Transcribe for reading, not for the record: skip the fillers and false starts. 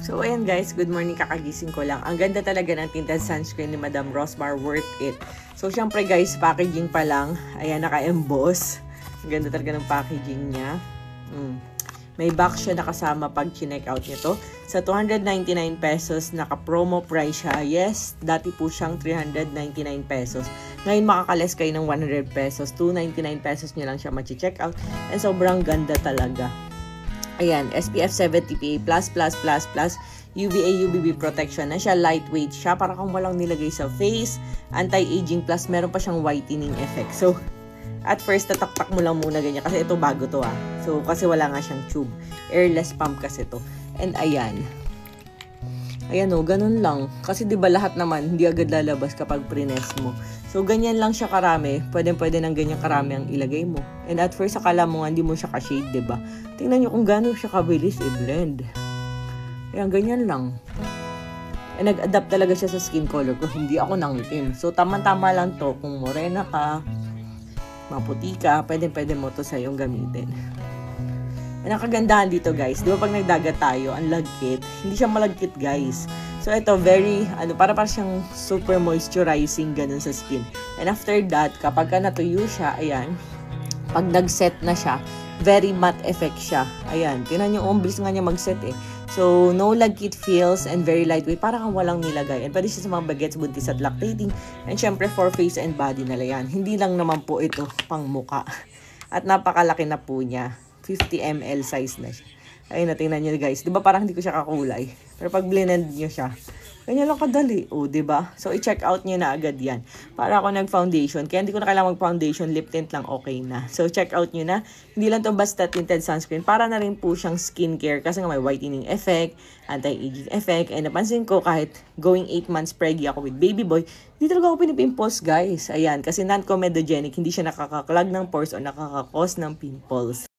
So, ayan guys, good morning, kakagising ko lang. Ang ganda talaga ng tinted sunscreen ni Madam Rosmar, worth it. So, syempre guys, packaging pa lang. Ayan, naka-emboss. Ang ganda talaga ng packaging niya. May box siya nakasama pag chinek out nyo to. Sa 299 pesos, naka-promo price siya. Yes, dati po siyang 399 pesos. Ngayon makakales kayo ng 100 pesos. 299 pesos nyo lang siya machi-check out. And sobrang ganda talaga. Ayan, SPF 70 PA++++, UVA UVB protection na siya, lightweight siya, para kung walang nilagay sa face, anti-aging plus meron pa siyang whitening effect. So, at first, tataktak mo lang muna ganyan kasi ito bago to ah. So, kasi wala nga siyang tube. Airless pump kasi to. And ayan. Ayan o, ganun lang. Kasi di ba lahat naman, hindi agad lalabas kapag prines mo. So, ganyan lang siya karami. Pwede ng ganyan karami ang ilagay mo. And at first, akala mo nga, hindi mo siya ka-shade, diba? Tingnan nyo kung gano'n siya kabilis i-blend. Ayan, ganyan lang. And nag-adapt talaga siya sa skin color ko. Hindi ako nangitim. So, tama-tama lang to. Kung morena ka, maputi ka, pwede mo to sa iyong gamitin. And ang kagandahan dito guys, di ba pag nagdagat tayo, ang lagkit, hindi siya malagkit guys. So ito, very, para siyang super moisturizing ganun sa skin. And after that, kapag ka natuyo siya, ayan, pag nag-set na siya, very matte effect siya. Ayan, tinan nyo, bilis nga niya mag-set eh. So, no lagkit feels and very lightweight, para kang walang nilagay. And pwede siya sa mga bagets, buntis at lactating. And syempre, for face and body na yan. Hindi lang naman po ito pang muka. At napakalaki na po niya. 50 ml size na siya. Ayun, natingnan nyo guys. Diba parang hindi ko siya kakulay? Pero pag blend nyo siya, ganyan lang kadali. O, diba? So, i-check out nyo na agad yan. Para ako nag-foundation. Kaya hindi ko na kailangan mag-foundation. Lip tint lang okay na. So, check out nyo na. Hindi lang to basta tinted sunscreen. Para na rin po siyang skincare. Kasi nga may whitening effect, anti-aging effect. And napansin ko kahit going 8 months preggy ako with baby boy, hindi talaga ako pinipimples guys. Ayan. Kasi non-comedogenic. Hindi siya nakakaklag ng pores o nakakakos ng pimples.